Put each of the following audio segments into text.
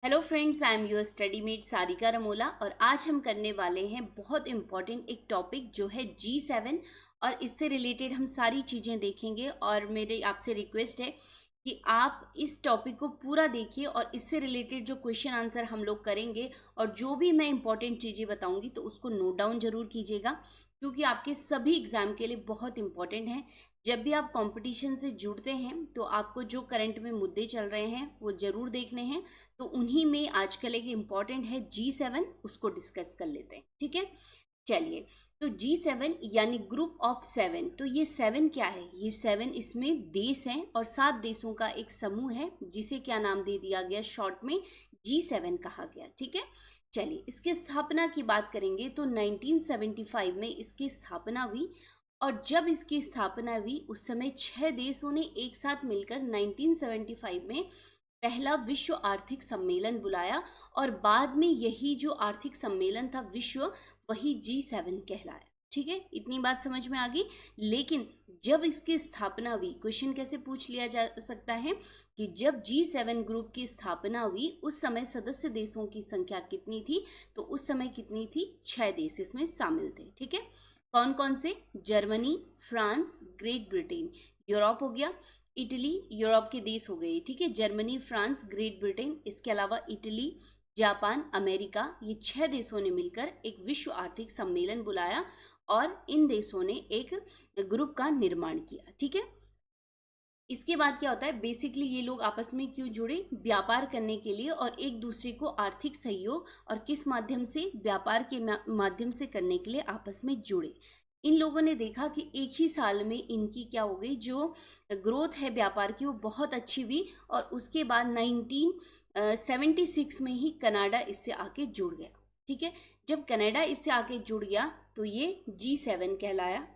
Hello friends, I am your study mate Sarika Ramola और आज हम करने वाले हैं बहुत इंपॉर्टेंट एक टॉपिक जो है G7। और इससे रिलेटेड हम सारी चीज़ें देखेंगे और मेरे आपसे रिक्वेस्ट है कि आप इस टॉपिक को पूरा देखिए और इससे रिलेटेड जो क्वेश्चन आंसर हम लोग करेंगे और जो भी मैं इंपॉर्टेंट चीज़ें बताऊंगी तो उसको नोट डाउन जरूर कीजिएगा, क्योंकि आपके सभी एग्जाम के लिए बहुत इंपॉर्टेंट है। जब भी आप कंपटीशन से जुड़ते हैं तो आपको जो करंट में मुद्दे चल रहे हैं वो ज़रूर देखने हैं। तो उन्हीं में आजकल एक इम्पॉर्टेंट है G7, उसको डिस्कस कर लेते हैं। ठीक है, चलिए। तो G7 यानी ग्रुप ऑफ सेवन। तो ये सेवन क्या है? ये सेवन इसमें देश हैं और 7 देशों का एक समूह है जिसे क्या नाम दे दिया गया, शॉर्ट में G7 कहा गया। ठीक है, चलिए इसकी स्थापना की बात करेंगे तो 1975 में इसकी स्थापना हुई। और जब इसकी स्थापना हुई उस समय 6 देशों ने एक साथ मिलकर 1975 में पहला विश्व आर्थिक सम्मेलन बुलाया और बाद में यही जो आर्थिक सम्मेलन था विश्व, वही G7 कहलाया। ठीक है, इतनी बात समझ में आ गई। लेकिन जब इसकी स्थापना हुई, क्वेश्चन कैसे पूछ लिया जा सकता है कि जब G7 ग्रुप की स्थापना हुई उस समय सदस्य देशों की संख्या कितनी थी? तो उस समय कितनी थी? 6 देश इसमें शामिल थे। ठीक है, कौन कौन से? Germany, France, great Britain, Europe हो गया, इटली, यूरोप के देश हो गए। ठीक है, जर्मनी, फ्रांस, ग्रेट ब्रिटेन, इसके अलावा इटली, जापान, अमेरिका, ये 6 देशों ने मिलकर एक विश्व आर्थिक सम्मेलन बुलाया और इन देशों ने एक ग्रुप का निर्माण किया। ठीक है, इसके बाद क्या होता है, बेसिकली ये लोग आपस में क्यों जुड़े? व्यापार करने के लिए और एक दूसरे को आर्थिक सहयोग और किस माध्यम से? व्यापार के माध्यम से करने के लिए आपस में जुड़े। इन लोगों ने देखा कि एक ही साल में इनकी क्या हो गई, जो ग्रोथ है व्यापार की वो बहुत अच्छी हुई और उसके बाद 1976 में ही कनाडा इससे आके जुड़ गया। ठीक है, जब कनाडा इससे आके जुड़ गया तो ये G7 कहलाया।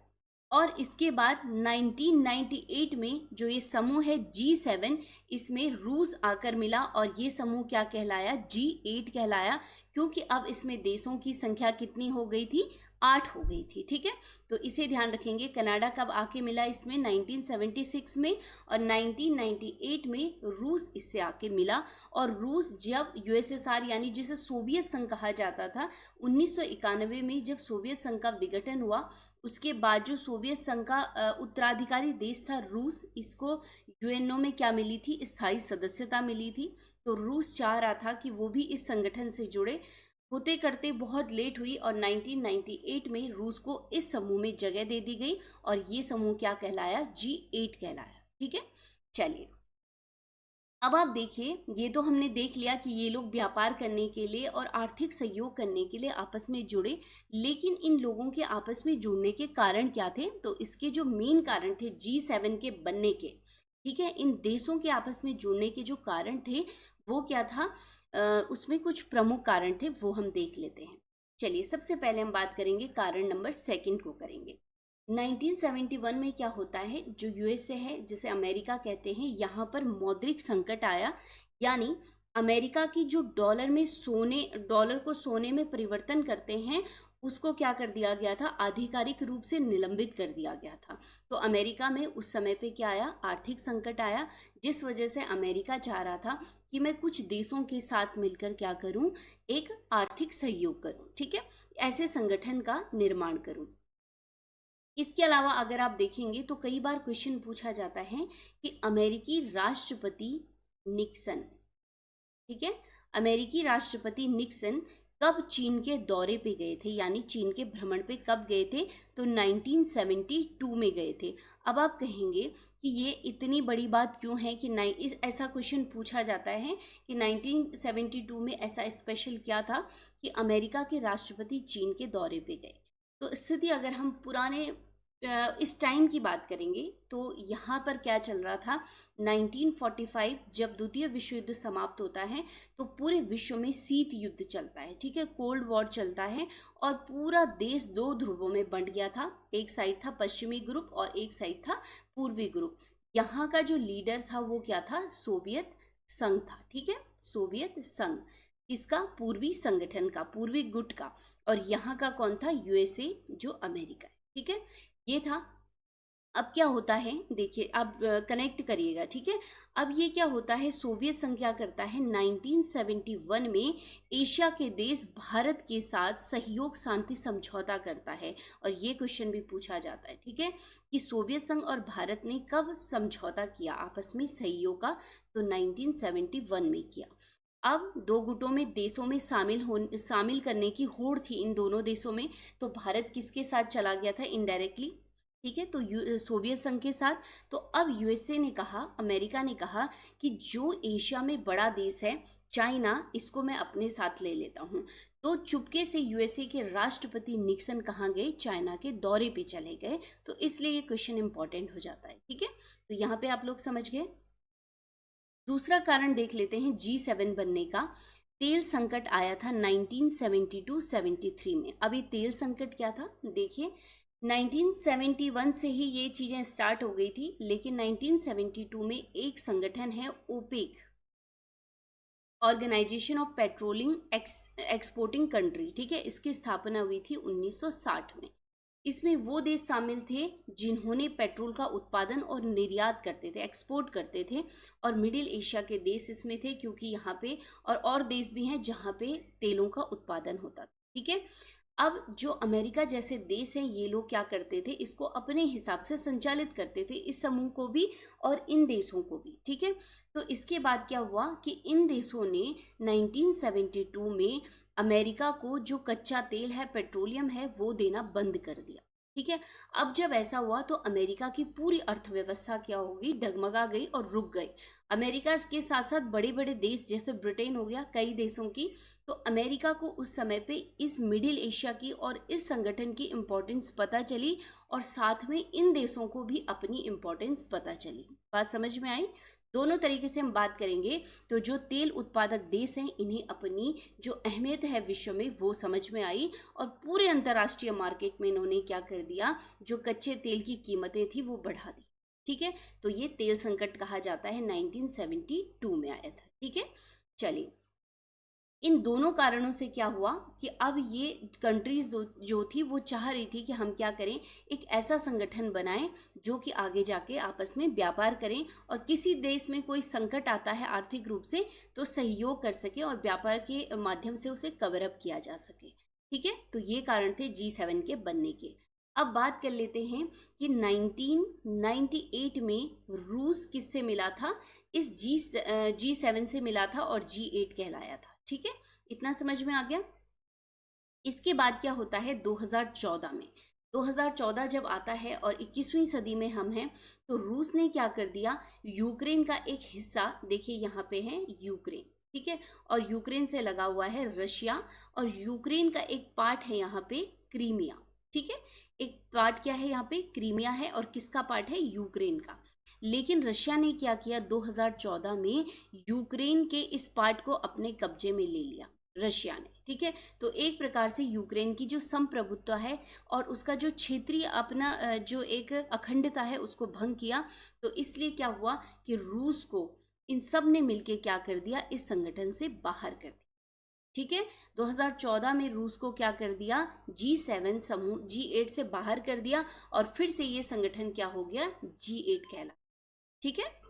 और इसके बाद 1998 में जो ये समूह है G7, इसमें रूस आकर मिला और ये समूह क्या कहलाया? G8 कहलाया, क्योंकि अब इसमें देशों की संख्या कितनी हो गई थी? 8 हो गई थी। ठीक है, तो इसे ध्यान रखेंगे। कनाडा कब आके मिला इसमें? 1976 में। और 1998 में रूस इससे आके मिला। और रूस जब USSR यानी जिसे सोवियत संघ कहा जाता था, 1991 में जब सोवियत संघ का विघटन हुआ उसके बाद जो सोवियत संघ का उत्तराधिकारी देश था रूस, इसको UNO में क्या मिली थी? स्थायी सदस्यता मिली थी। तो रूस चाह रहा था कि वो भी इस संगठन से जुड़े। होते करते बहुत लेट हुई और 1998 में रूस को इस समूह में जगह दे दी गई और ये समूह क्या कहलाया? G8 कहलाया। ठीक है, चलिए अब आप देखिए, ये तो हमने देख लिया कि ये लोग व्यापार करने के लिए और आर्थिक सहयोग करने के लिए आपस में जुड़े। लेकिन इन लोगों के आपस में जुड़ने के कारण क्या थे? तो इसके जो मेन कारण थे G7 के बनने के, ठीक है, इन देशों के आपस में जुड़ने के जो कारण थे वो क्या था? उसमें कुछ प्रमुख कारण थे, वो हम देख लेते हैं। चलिए सबसे पहले हम बात करेंगे, कारण नंबर सेकंड को करेंगे। 1971 में क्या होता है, जो USA है जिसे अमेरिका कहते हैं, यहाँ पर मौद्रिक संकट आया। यानी अमेरिका की जो डॉलर को सोने में परिवर्तन करते हैं उसको क्या कर दिया गया था? आधिकारिक रूप से निलंबित कर दिया गया था। तो अमेरिका में उस समय पे क्या आया? आर्थिक संकट आया, जिस वजह से अमेरिका चाह रहा था कि मैं कुछ देशों के साथ मिलकर क्या करूं? एक आर्थिक सहयोग करूं। ठीक है, ऐसे संगठन का निर्माण करूं। इसके अलावा अगर आप देखेंगे तो कई बार क्वेश्चन पूछा जाता है कि अमेरिकी राष्ट्रपति निक्सन, ठीक है, अमेरिकी राष्ट्रपति निक्सन कब चीन के दौरे पे गए थे, यानी चीन के भ्रमण पे कब गए थे? तो 1972 में गए थे। अब आप कहेंगे कि ये इतनी बड़ी बात क्यों है कि ऐसा क्वेश्चन पूछा जाता है कि 1972 में ऐसा स्पेशल क्या था कि अमेरिका के राष्ट्रपति चीन के दौरे पे गए? तो स्थिति अगर हम पुराने इस टाइम की बात करेंगे तो यहाँ पर क्या चल रहा था? 1945 जब द्वितीय विश्व युद्ध समाप्त होता है तो पूरे विश्व में शीत युद्ध चलता है। ठीक है, कोल्ड वॉर चलता है और पूरा देश 2 ध्रुवों में बंट गया था। एक साइड था पश्चिमी ग्रुप और एक साइड था पूर्वी ग्रुप। यहाँ का जो लीडर था वो क्या था? सोवियत संघ था। ठीक है, सोवियत संघ, इसका पूर्वी संगठन का, पूर्वी गुट का। और यहाँ का कौन था? USA, जो अमेरिका है। ठीक है, ये था। अब क्या होता है, देखिए आप कनेक्ट करिएगा, ठीक है। अब ये क्या होता है, सोवियत संघ क्या करता है, 1971 में एशिया के देश भारत के साथ सहयोग शांति समझौता करता है। और ये क्वेश्चन भी पूछा जाता है, ठीक है, कि सोवियत संघ और भारत ने कब समझौता किया आपस में सहयोग का, तो 1971 में किया। अब दो गुटों में देशों में शामिल करने की होड़ थी इन दोनों देशों में, तो भारत किसके साथ चला गया था इनडायरेक्टली, ठीक है, तो सोवियत संघ के साथ। तो अब यूएसए ने कहा, अमेरिका ने कहा कि जो एशिया में बड़ा देश है चाइना, इसको मैं अपने साथ ले लेता हूँ। तो चुपके से यूएसए के राष्ट्रपति निक्सन कहाँ गए, चाइना के दौरे पे चले गए। तो इसलिए ये क्वेश्चन इंपॉर्टेंट हो जाता है, ठीक है। तो यहाँ पे आप लोग समझ गए। दूसरा कारण देख लेते हैं G7 बनने का। तेल संकट आया था 1972-73 में। अभी तेल संकट क्या था, देखिए 1971 से ही ये चीज़ें स्टार्ट हो गई थी, लेकिन 1972 में एक संगठन है OPEC, organisation of petroleum exporting country, ठीक है, इसकी स्थापना हुई थी 1960 में। इसमें वो देश शामिल थे जिन्होंने पेट्रोल का उत्पादन और निर्यात करते थे, एक्सपोर्ट करते थे, और मिडिल एशिया के देश इसमें थे, क्योंकि यहाँ पे और देश भी हैं जहाँ पे तेलों का उत्पादन होता था, ठीक है। अब जो अमेरिका जैसे देश हैं, ये लोग क्या करते थे, इसको अपने हिसाब से संचालित करते थे, इस समूह को भी और इन देशों को भी, ठीक है। तो इसके बाद क्या हुआ कि इन देशों ने 1972 में अमेरिका को जो कच्चा तेल है, पेट्रोलियम है, वो देना बंद कर दिया, ठीक है। अब जब ऐसा हुआ तो अमेरिका की पूरी अर्थव्यवस्था क्या हो गई, डगमगा गई और रुक गई। अमेरिका के साथ साथ बड़े बड़े देश जैसे ब्रिटेन हो गया, कई देशों की, तो अमेरिका को उस समय पे इस मिडिल एशिया की और इस संगठन की इम्पोर्टेंस पता चली, और साथ में इन देशों को भी अपनी इम्पोर्टेंस पता चली। बात समझ में आई। दोनों तरीके से हम बात करेंगे। तो जो तेल उत्पादक देश हैं, इन्हें अपनी जो अहमियत है विश्व में वो समझ में आई, और पूरे अंतर्राष्ट्रीय मार्केट में इन्होंने क्या कर दिया, जो कच्चे तेल की कीमतें थी वो बढ़ा दी, ठीक है। तो ये तेल संकट कहा जाता है, 1972 में आया था, ठीक है। चलिए, इन दोनों कारणों से क्या हुआ कि अब ये कंट्रीज जो थी वो चाह रही थी कि हम क्या करें, एक ऐसा संगठन बनाएं जो कि आगे जाके आपस में व्यापार करें, और किसी देश में कोई संकट आता है आर्थिक रूप से तो सहयोग कर सके और व्यापार के माध्यम से उसे कवर अप किया जा सके, ठीक है। तो ये कारण थे G7 के बनने के। अब बात कर लेते हैं कि 1998 में रूस किससे मिला था, इस G7 से मिला था और G8 कहलाया था, ठीक है। इतना समझ में आ गया। इसके बाद क्या होता है 2014 में, 2014 जब आता है और 21वीं सदी में हम हैं, तो रूस ने क्या कर दिया, यूक्रेन का एक हिस्सा, देखिए यहाँ पे है यूक्रेन, ठीक है, और यूक्रेन से लगा हुआ है रशिया, और यूक्रेन का एक पार्ट है यहाँ पे क्रीमिया, ठीक है। एक पार्ट क्या है यहाँ पे, क्रीमिया है, और किसका पार्ट है, यूक्रेन का। लेकिन रशिया ने क्या किया, 2014 में यूक्रेन के इस पार्ट को अपने कब्जे में ले लिया रशिया ने, ठीक है। तो एक प्रकार से यूक्रेन की जो संप्रभुत्व है और उसका जो क्षेत्रीय अपना जो एक अखंडता है उसको भंग किया। तो इसलिए क्या हुआ कि रूस को इन सब ने मिलके क्या कर दिया, इस संगठन से बाहर कर दिया, ठीक है। 2014 में रूस को क्या कर दिया, G7 समूह G8 से बाहर कर दिया, और फिर से ये संगठन क्या हो गया, G8 कहला, ठीक है।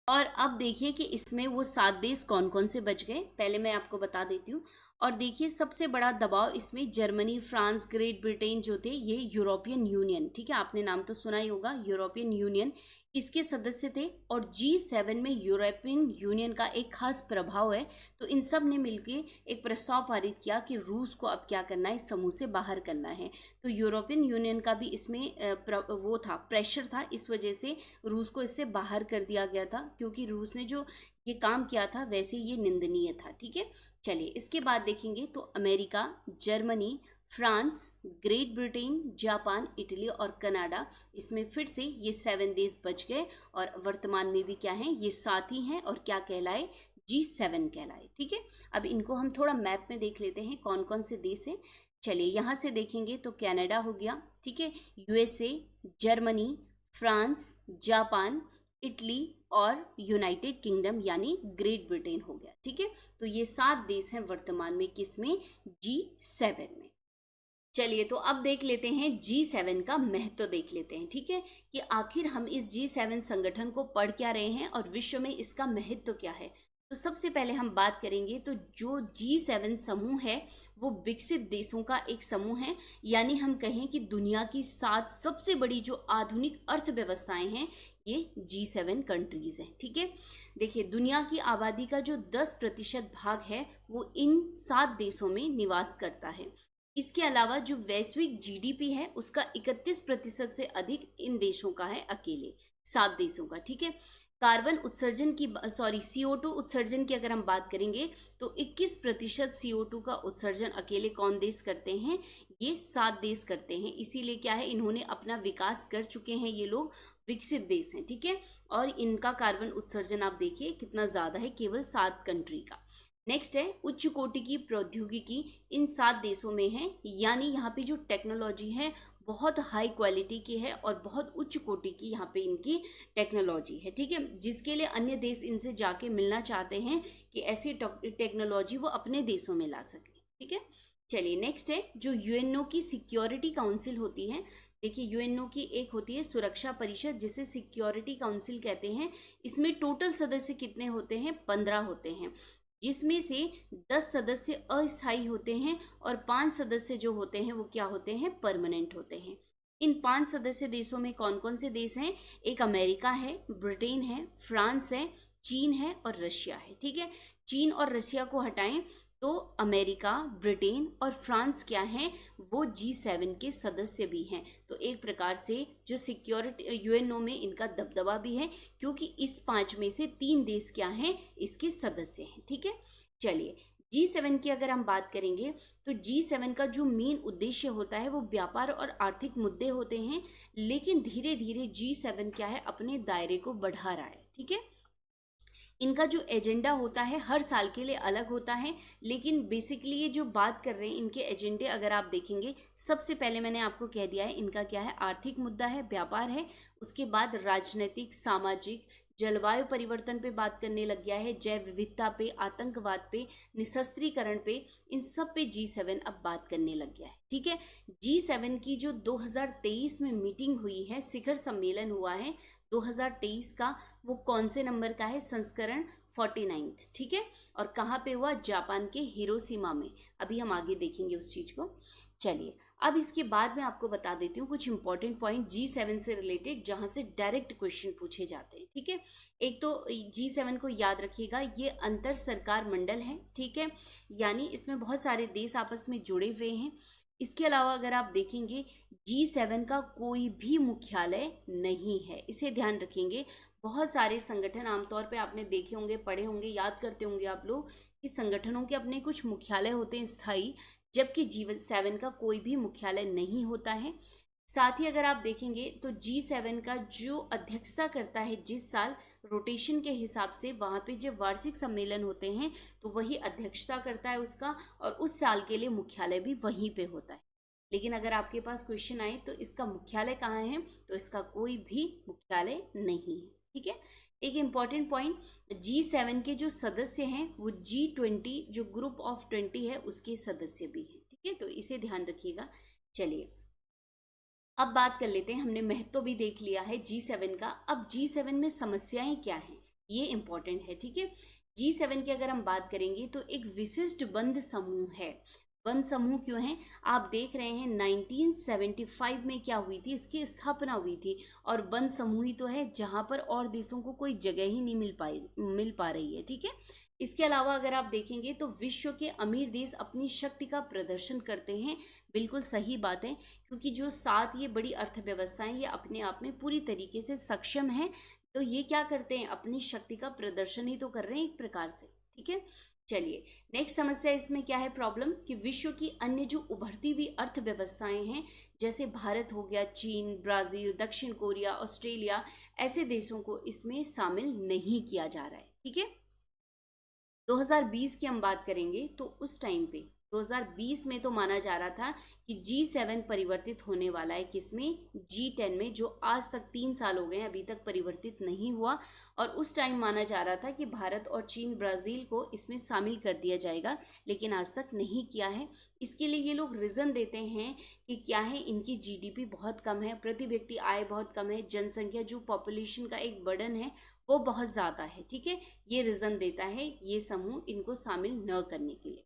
और अब देखिए कि इसमें वो 7 देश कौन कौन से बच गए, पहले मैं आपको बता देती हूँ। और देखिए सबसे बड़ा दबाव इसमें जर्मनी, फ्रांस, ग्रेट ब्रिटेन जो थे, ये यूरोपियन यूनियन, ठीक है, आपने नाम तो सुना ही होगा, यूरोपियन यूनियन इसके सदस्य थे। और G7 में यूरोपियन यूनियन का एक खास प्रभाव है। तो इन सब ने मिलकर एक प्रस्ताव पारित किया कि रूस को अब क्या करना है, इस समूह से बाहर करना है। तो यूरोपियन यूनियन का भी इसमें वो था, प्रेशर था, इस वजह से रूस को इससे बाहर कर दिया गया था, क्योंकि रूस ने जो ये काम किया था वैसे ये निंदनीय था, ठीक है। चलिए, इसके बाद देखेंगे तो America, Germany, France, great Britain, Japan, Italy और कनाडा, इसमें फिर से ये 7 देश बच गए, और वर्तमान में भी क्या हैं, ये 7 ही हैं, और क्या कहलाए, G7 कहलाए, ठीक है। अब इनको हम थोड़ा मैप में देख लेते हैं कौन कौन से देश हैं। चलिए, यहाँ से देखेंगे तो कनाडा हो गया, ठीक है, USA, Germany, France, Japan, Italy और यूनाइटेड किंगडम यानी ग्रेट ब्रिटेन हो गया, ठीक है। तो ये 7 देश हैं वर्तमान में किसमें, G7 में। चलिए तो अब देख लेते हैं G7 का महत्व देख लेते हैं, ठीक है, कि आखिर हम इस G7 संगठन को पढ़ क्या रहे हैं और विश्व में इसका महत्व क्या है। तो सबसे पहले हम बात करेंगे तो जो G7 समूह है वो विकसित देशों का एक समूह है, यानी हम कहें कि दुनिया की 7 सबसे बड़ी जो आधुनिक अर्थव्यवस्थाएं हैं ये G7 कंट्रीज हैं, ठीक है। देखिए दुनिया की आबादी का जो 10% भाग है वो इन 7 देशों में निवास करता है। इसके अलावा जो वैश्विक जीडीपी है उसका 31% से अधिक इन देशों का है, अकेले 7 देशों का, ठीक है। कार्बन उत्सर्जन की CO2 उत्सर्जन की अगर हम बात करेंगे तो 21% CO2 का उत्सर्जन अकेले कौन देश करते हैं, ये 7 देश करते हैं। इसीलिए क्या है, इन्होंने अपना विकास कर चुके हैं, ये लोग विकसित देश हैं, ठीक है। और इनका कार्बन उत्सर्जन आप देखिए कितना ज़्यादा है, केवल 7 कंट्री का। नेक्स्ट है उच्च कोटि की प्रौद्योगिकी इन 7 देशों में है, यानी यहाँ पे जो टेक्नोलॉजी है बहुत हाई क्वालिटी की है और बहुत उच्च कोटि की यहाँ पे इनकी टेक्नोलॉजी है, ठीक है, जिसके लिए अन्य देश इनसे जाके मिलना चाहते हैं कि ऐसी टेक्नोलॉजी वो अपने देशों में ला सके, ठीक है। चलिए नेक्स्ट है जो यूएनओ की सिक्योरिटी काउंसिल होती है। देखिए यूएनओ की एक होती है सुरक्षा परिषद जिसे सिक्योरिटी काउंसिल कहते हैं। इसमें टोटल सदस्य कितने होते हैं, 15 होते हैं, जिसमें से 10 सदस्य अस्थायी होते हैं और 5 सदस्य जो होते हैं वो क्या होते हैं, परमानेंट होते हैं। इन 5 सदस्य देशों में कौन कौन से देश हैं, एक अमेरिका है, ब्रिटेन है, फ्रांस है, चीन है और रशिया है, ठीक है। चीन और रशिया को हटाएं तो अमेरिका, ब्रिटेन और फ्रांस क्या हैं, वो G7 के सदस्य भी हैं। तो एक प्रकार से जो सिक्योरिटी यूएनओ में इनका दबदबा भी है, क्योंकि इस 5 में से 3 देश क्या हैं, इसके सदस्य हैं, ठीक है। चलिए G7 की अगर हम बात करेंगे तो G7 का जो मेन उद्देश्य होता है वो व्यापार और आर्थिक मुद्दे होते हैं, लेकिन धीरे धीरे G7 क्या है, अपने दायरे को बढ़ा रहा है, ठीक है। इनका जो एजेंडा होता है हर साल के लिए अलग होता है, लेकिन बेसिकली ये जो बात कर रहे हैं इनके एजेंडे अगर आप देखेंगे, सबसे पहले मैंने आपको कह दिया है इनका क्या है, आर्थिक मुद्दा है, व्यापार है, उसके बाद राजनीतिक, सामाजिक, जलवायु परिवर्तन पे बात करने लग गया है, जैव विविधता पे, आतंकवाद पे, निशस्त्रीकरण पे, इन सब पे G7 अब बात करने लग गया है, ठीक है। G7 की जो 2023 में मीटिंग हुई है, शिखर सम्मेलन हुआ है 2023 का, वो कौन से नंबर का है, संस्करण 49, ठीक है। और कहाँ पे हुआ, जापान के हिरोशिमा में। अभी हम आगे देखेंगे उस चीज़ को। चलिए अब इसके बाद मैं आपको बता देती हूँ कुछ इंपॉर्टेंट पॉइंट G7 से रिलेटेड, जहाँ से डायरेक्ट क्वेश्चन पूछे जाते हैं, ठीक है। एक तो G7 को याद रखिएगा, ये अंतर सरकार मंडल है, ठीक है, यानी इसमें बहुत सारे देश आपस में जुड़े हुए हैं। इसके अलावा अगर आप देखेंगे G7 का कोई भी मुख्यालय नहीं है, इसे ध्यान रखेंगे। बहुत सारे संगठन आमतौर पे आपने देखे होंगे, पढ़े होंगे, याद करते होंगे आप लोग कि संगठनों के अपने कुछ मुख्यालय होते हैं स्थायी, जबकि G7 का कोई भी मुख्यालय नहीं होता है। साथ ही अगर आप देखेंगे तो G7 का जो अध्यक्षता करता है जिस साल, रोटेशन के हिसाब से वहाँ पे जब वार्षिक सम्मेलन होते हैं तो वही अध्यक्षता करता है उसका, और उस साल के लिए मुख्यालय भी वहीं पे होता है। लेकिन अगर आपके पास क्वेश्चन आए तो इसका मुख्यालय कहाँ है, तो इसका कोई भी मुख्यालय नहीं है, ठीक है। एक इम्पॉर्टेंट पॉइंट, G7 के जो सदस्य हैं वो G20 जो ग्रुप ऑफ 20 है उसके सदस्य भी हैं, ठीक है, तो इसे ध्यान रखिएगा। चलिए अब बात कर लेते हैं, हमने महत्व भी देख लिया है G7 का, अब G7 में समस्याएं क्या हैं ये इंपॉर्टेंट है, ठीक है। G7 की अगर हम बात करेंगे तो एक विशिष्ट बंद समूह है। बंद समूह क्यों है, आप देख रहे हैं 1975 में क्या हुई थी, इसकी स्थापना हुई थी, और बंद समूह ही तो है जहां पर और देशों को कोई जगह ही नहीं मिल पा रही है, ठीक है। इसके अलावा अगर आप देखेंगे तो विश्व के अमीर देश अपनी शक्ति का प्रदर्शन करते हैं, बिल्कुल सही बात है, क्योंकि जो 7 ये बड़ी अर्थव्यवस्थाएं ये अपने आप में पूरी तरीके से सक्षम है, तो ये क्या करते हैं, अपनी शक्ति का प्रदर्शन ही तो कर रहे हैं एक प्रकार से, ठीक है। चलिए नेक्स्ट समस्या इसमें क्या है, प्रॉब्लम, कि विश्व की अन्य जो उभरती हुई अर्थव्यवस्थाएं हैं जैसे भारत हो गया, चीन, ब्राजील, दक्षिण कोरिया, ऑस्ट्रेलिया, ऐसे देशों को इसमें शामिल नहीं किया जा रहा है, ठीक है। 2020 की हम बात करेंगे तो उस टाइम पे 2020 में तो माना जा रहा था कि G7 परिवर्तित होने वाला है किसमें, G10 में, जो आज तक 3 साल हो गए अभी तक परिवर्तित नहीं हुआ। और उस टाइम माना जा रहा था कि भारत और चीन, ब्राज़ील को इसमें शामिल कर दिया जाएगा, लेकिन आज तक नहीं किया है। इसके लिए ये लोग रीज़न देते हैं कि क्या है, इनकी GDP बहुत कम है, प्रति व्यक्ति आय बहुत कम है, जनसंख्या जो पॉपुलेशन का एक बर्डन है वो बहुत ज़्यादा है। ठीक है, ये रीज़न देता है ये समूह इनको शामिल न करने के लिए।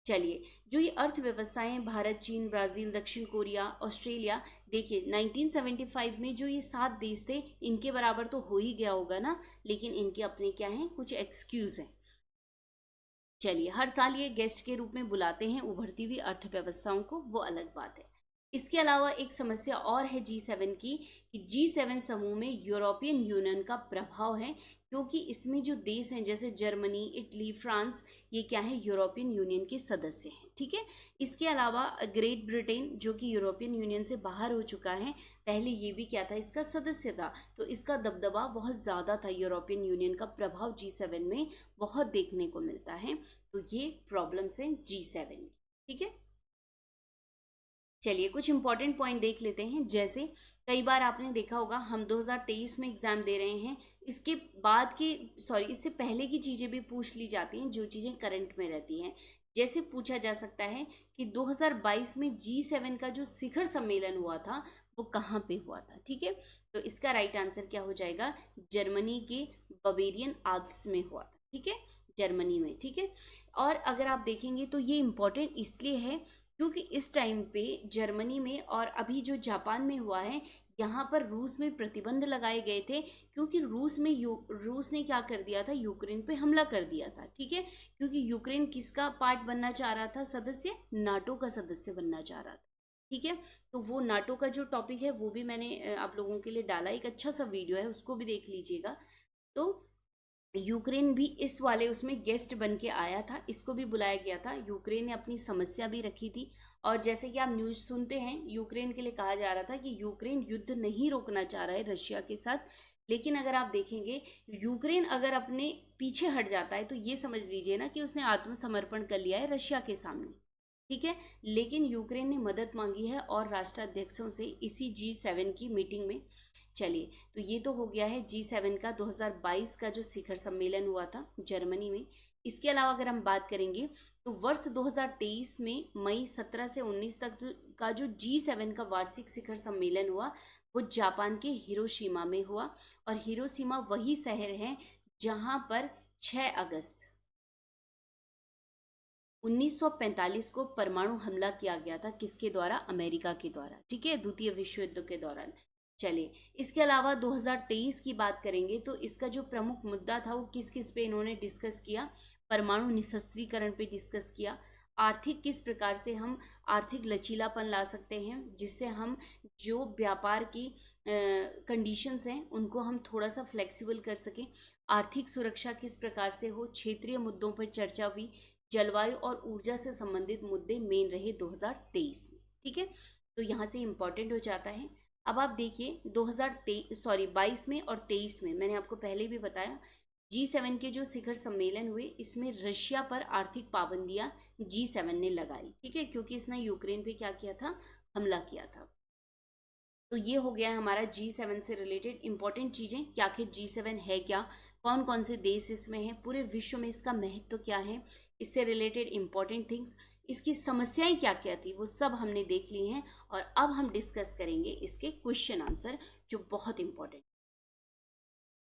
चलिए, जो ये अर्थव्यवस्थाएं हैं, भारत, चीन, ब्राज़ील, दक्षिण कोरिया, ऑस्ट्रेलिया, देखिए 1975 में जो ये 7 देश थे, इनके बराबर तो हो ही गया होगा ना, लेकिन इनके अपने क्या हैं, कुछ एक्सक्यूज़ हैं। चलिए, हर साल ये गेस्ट के रूप में बुलाते हैं उभरती हुई अर्थव्यवस्थाओं को, वो अलग बात है। इसके अलावा एक समस्या और है G7 की, कि G7 समूह में यूरोपियन यूनियन का प्रभाव है, क्योंकि इसमें जो देश हैं जैसे जर्मनी, इटली, फ्रांस, ये क्या है, यूरोपियन यूनियन के सदस्य हैं। ठीक है, इसके अलावा ग्रेट ब्रिटेन जो कि यूरोपियन यूनियन से बाहर हो चुका है, पहले ये भी क्या था, इसका सदस्य था, तो इसका दबदबा बहुत ज़्यादा था, यूरोपियन यूनियन का प्रभाव G7 में बहुत देखने को मिलता है। तो ये प्रॉब्लम्स हैं G7। ठीक है, चलिए कुछ इंपॉर्टेंट पॉइंट देख लेते हैं। जैसे कई बार आपने देखा होगा, हम 2023 में एग्ज़ाम दे रहे हैं, इसके बाद की इससे पहले की चीज़ें भी पूछ ली जाती हैं, जो चीज़ें करंट में रहती हैं। जैसे पूछा जा सकता है कि 2022 में G7 का जो शिखर सम्मेलन हुआ था वो कहाँ पे हुआ था। ठीक है, तो इसका राइट आंसर क्या हो जाएगा, जर्मनी के बवेरियन आल्प्स में हुआ था। ठीक है, जर्मनी में। ठीक है, और अगर आप देखेंगे तो ये इम्पोर्टेंट इसलिए है क्योंकि इस टाइम पे जर्मनी में और अभी जो जापान में हुआ है, यहाँ पर रूस में प्रतिबंध लगाए गए थे, क्योंकि रूस ने क्या कर दिया था, यूक्रेन पे हमला कर दिया था। ठीक है, क्योंकि यूक्रेन किसका पार्ट बनना चाह रहा था, सदस्य, नाटो का सदस्य बनना चाह रहा था। ठीक है, तो वो नाटो का जो टॉपिक है वो भी मैंने आप लोगों के लिए डाला, एक अच्छा सा वीडियो है, उसको भी देख लीजिएगा। तो यूक्रेन भी इस वाले उसमें गेस्ट बन के आया था, इसको भी बुलाया गया था। यूक्रेन ने अपनी समस्या भी रखी थी, और जैसे कि आप न्यूज़ सुनते हैं, यूक्रेन के लिए कहा जा रहा था कि यूक्रेन युद्ध नहीं रोकना चाह रहा है रशिया के साथ, लेकिन अगर आप देखेंगे, यूक्रेन अगर अपने पीछे हट जाता है तो ये समझ लीजिए ना कि उसने आत्मसमर्पण कर लिया है रशिया के सामने। ठीक है, लेकिन यूक्रेन ने मदद मांगी है और राष्ट्राध्यक्षों से इसी G7 की मीटिंग में। चलिए, तो ये तो हो गया है G7 का 2022 का जो शिखर सम्मेलन हुआ था जर्मनी में। इसके अलावा अगर हम बात करेंगे तो वर्ष 2023 में मई 17 से 19 तक का जो G7 का वार्षिक शिखर सम्मेलन हुआ वो जापान के हिरोशिमा में हुआ, और हिरोशिमा वही शहर है जहां पर 6 अगस्त 1945 को परमाणु हमला किया गया था, किसके द्वारा, अमेरिका के द्वारा। ठीक है, द्वितीय विश्व युद्ध के दौरान। चलिए, इसके अलावा 2023 की बात करेंगे तो इसका जो प्रमुख मुद्दा था वो किस किस पे इन्होंने डिस्कस किया, परमाणु निशस्त्रीकरण पे डिस्कस किया, आर्थिक किस प्रकार से हम आर्थिक लचीलापन ला सकते हैं जिससे हम जो व्यापार की कंडीशंस हैं उनको हम थोड़ा सा फ्लेक्सिबल कर सकें, आर्थिक सुरक्षा किस प्रकार से हो, क्षेत्रीय मुद्दों पर चर्चा हुई, जलवायु और ऊर्जा से संबंधित मुद्दे मेन रहे 2023 में। ठीक है, तो यहाँ से इम्पॉर्टेंट हो जाता है। अब आप देखिए 22 में और 23 में, मैंने आपको पहले भी बताया, G7 के जो शिखर सम्मेलन हुए इसमें रशिया पर आर्थिक पाबंदियां G7 ने लगाई। ठीक है, क्योंकि इसने यूक्रेन पे क्या किया था, हमला किया था। तो ये हो गया हमारा G7 से रिलेटेड इंपॉर्टेंट चीज़ें कि आखिर G7 है क्या, कौन कौन से देश इसमें हैं, पूरे विश्व में इसका महत्व क्या है, इससे रिलेटेड इंपॉर्टेंट थिंग्स, इसकी समस्याएं क्या क्या थी, वो सब हमने देख ली हैं। और अब हम डिस्कस करेंगे इसके क्वेश्चन आंसर, जो बहुत इंपॉर्टेंट।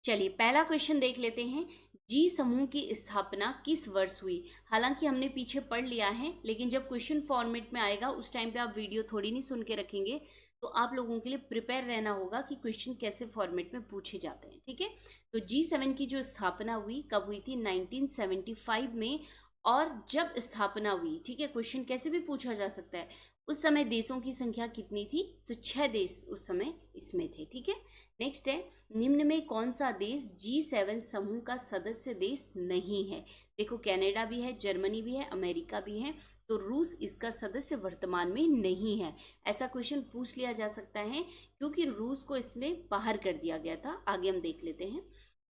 चलिए, पहला क्वेश्चन देख लेते हैं, जी समूह की स्थापना किस वर्ष हुई। हालांकि हमने पीछे पढ़ लिया है, लेकिन जब क्वेश्चन फॉर्मेट में आएगा उस टाइम पे आप वीडियो थोड़ी नहीं सुन के रखेंगे, तो आप लोगों के लिए प्रिपेयर रहना होगा कि क्वेश्चन कैसे फॉर्मेट में पूछे जाते हैं। ठीक है, तो G7 की जो स्थापना हुई कब हुई थी, 1975 में। और जब स्थापना हुई, ठीक है, क्वेश्चन कैसे भी पूछा जा सकता है, उस समय देशों की संख्या कितनी थी, तो 6 देश उस समय इसमें थे। ठीक है, नेक्स्ट है, निम्न में कौन सा देश G7 समूह का सदस्य देश नहीं है। देखो, कनाडा भी है, जर्मनी भी है, अमेरिका भी है, तो रूस इसका सदस्य वर्तमान में नहीं है। ऐसा क्वेश्चन पूछ लिया जा सकता है क्योंकि रूस को इसमें बाहर कर दिया गया था। आगे हम देख लेते हैं।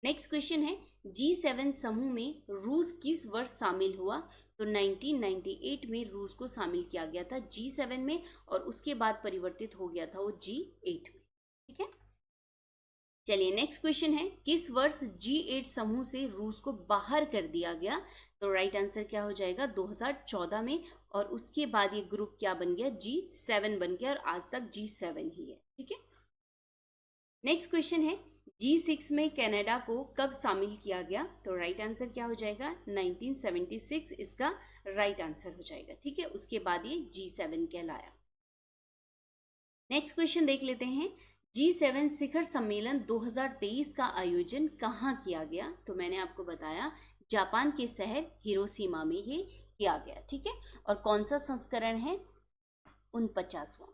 नेक्स्ट क्वेश्चन है, G7 समूह में रूस किस वर्ष शामिल हुआ? तो 1998 में रूस को शामिल किया गया था G7 में, और उसके बाद परिवर्तित हो गया था वो G8 में। ठीक है, चलिए नेक्स्ट क्वेश्चन है, किस वर्ष G8 समूह से रूस को बाहर कर दिया गया? तो राइट आंसर क्या हो जाएगा? 2014 में, और उसके बाद ये ग्रुप क्या बन गया? G7 बन गया, और आज तक G7 ही है। ठीक है, नेक्स्ट क्वेश्चन है, G6 में कनाडा को कब शामिल किया गया? तो राइट आंसर क्या हो जाएगा? 1976 इसका राइट आंसर हो जाएगा। ठीक है, उसके बाद ये G7 कहलाया। नेक्स्ट क्वेश्चन देख लेते हैं, G7 शिखर सम्मेलन 2023 का आयोजन कहाँ किया गया? तो मैंने आपको बताया जापान के शहर हिरोशिमा में ये किया गया। ठीक है, और कौन सा संस्करण है? 49वां।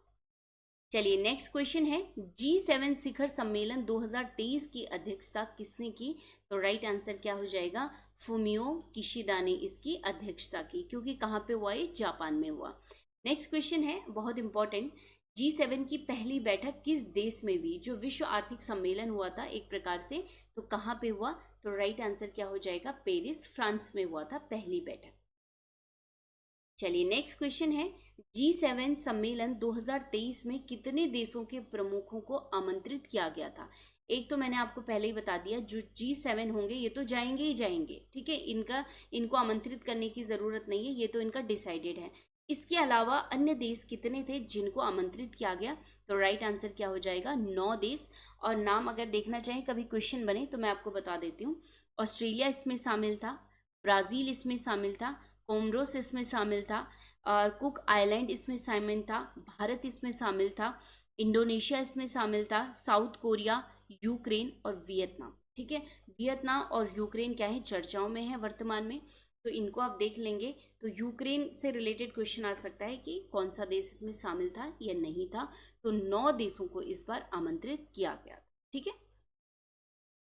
चलिए नेक्स्ट क्वेश्चन है, G7 शिखर सम्मेलन 2023 की अध्यक्षता किसने की? तो राइट आंसर क्या हो जाएगा? फुमियो किशिदा ने इसकी अध्यक्षता की, क्योंकि कहाँ पे हुआ? ये जापान में हुआ। नेक्स्ट क्वेश्चन है बहुत इंपॉर्टेंट, G7 की पहली बैठक किस देश में हुई? जो विश्व आर्थिक सम्मेलन हुआ था एक प्रकार से, तो कहाँ पे हुआ? तो राइट आंसर क्या हो जाएगा? पेरिस, फ्रांस में हुआ था पहली बैठक। चलिए नेक्स्ट क्वेश्चन है, G7 सम्मेलन 2023 में कितने देशों के प्रमुखों को आमंत्रित किया गया था? एक तो मैंने आपको पहले ही बता दिया, जो G7 होंगे ये तो जाएंगे ही जाएंगे। ठीक है, इनको आमंत्रित करने की ज़रूरत नहीं है, ये तो इनका डिसाइडेड है। इसके अलावा अन्य देश कितने थे जिनको आमंत्रित किया गया? तो राइट आंसर क्या हो जाएगा? 9 देश। और नाम अगर देखना चाहें कभी क्वेश्चन बने तो मैं आपको बता देती हूँ। ऑस्ट्रेलिया इसमें शामिल था, ब्राज़ील इसमें शामिल था, कोमरोस इसमें शामिल था, और कुक आइलैंड इसमें शामिल था, भारत इसमें शामिल था, इंडोनेशिया इसमें शामिल था, साउथ कोरिया, यूक्रेन और वियतनाम। ठीक है, वियतनाम और यूक्रेन क्या है? चर्चाओं में है वर्तमान में, तो इनको आप देख लेंगे। तो यूक्रेन से रिलेटेड क्वेश्चन आ सकता है कि कौन सा देश इसमें शामिल था या नहीं था। तो 9 देशों को इस बार आमंत्रित किया गया था। ठीक है,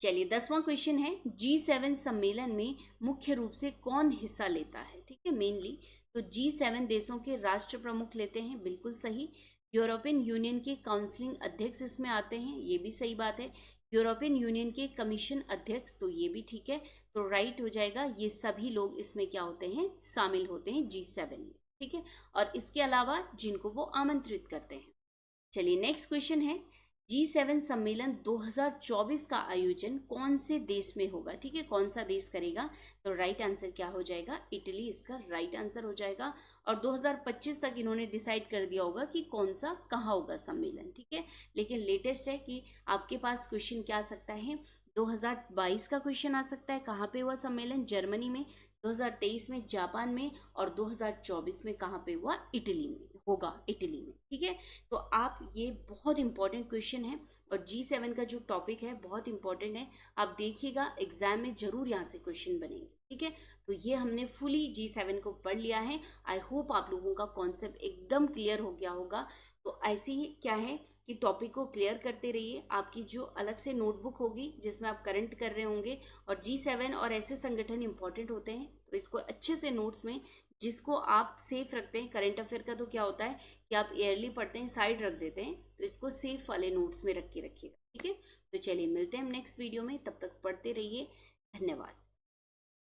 चलिए 10वां क्वेश्चन है, G7 सम्मेलन में मुख्य रूप से कौन हिस्सा लेता है? ठीक है, मेनली तो G7 देशों के राष्ट्र प्रमुख लेते हैं, बिल्कुल सही। यूरोपियन यूनियन के काउंसलिंग अध्यक्ष इसमें आते हैं, ये भी सही बात है। यूरोपियन यूनियन के कमीशन अध्यक्ष, तो ये भी ठीक है। तो राइट हो जाएगा, ये सभी लोग इसमें क्या होते हैं? शामिल होते हैं G7 में। ठीक है, और इसके अलावा जिनको वो आमंत्रित करते हैं। चलिए नेक्स्ट क्वेश्चन है, G7 सम्मेलन 2024 का आयोजन कौन से देश में होगा? ठीक है, कौन सा देश करेगा? तो राइट आंसर क्या हो जाएगा? इटली इसका राइट आंसर हो जाएगा। और 2025 तक इन्होंने डिसाइड कर दिया होगा कि कौन सा कहाँ होगा सम्मेलन। ठीक है, लेकिन लेटेस्ट है कि आपके पास क्वेश्चन क्या आ सकता है? 2022 का क्वेश्चन आ सकता है, कहाँ पे हुआ सम्मेलन? जर्मनी में। 2023 में जापान में, और 2024 में कहाँ पे हुआ? इटली में होगा, इटली में। ठीक है, तो आप ये बहुत इंपॉर्टेंट क्वेश्चन है, और G7 का जो टॉपिक है बहुत इंपॉर्टेंट है, आप देखिएगा एग्जाम में जरूर यहाँ से क्वेश्चन बनेंगे। ठीक है, तो ये हमने फुली G7 को पढ़ लिया है। आई होप आप लोगों का कॉन्सेप्ट एकदम क्लियर हो गया होगा। तो ऐसे ही क्या है कि टॉपिक को क्लियर करते रहिए। आपकी जो अलग से नोटबुक होगी जिसमें आप करंट कर रहे होंगे, और G7 और ऐसे संगठन इंपॉर्टेंट होते हैं, तो इसको अच्छे से नोट्स में, जिसको आप सेफ रखते हैं, करंट अफेयर का तो क्या होता है कि आप ईयरली पढ़ते हैं, साइड रख देते हैं, तो इसको सेफ वाले नोट्स में रख के रखिएगा। ठीक है, तो चलिए मिलते हैं हम नेक्स्ट वीडियो में, तब तक पढ़ते रहिए। धन्यवाद।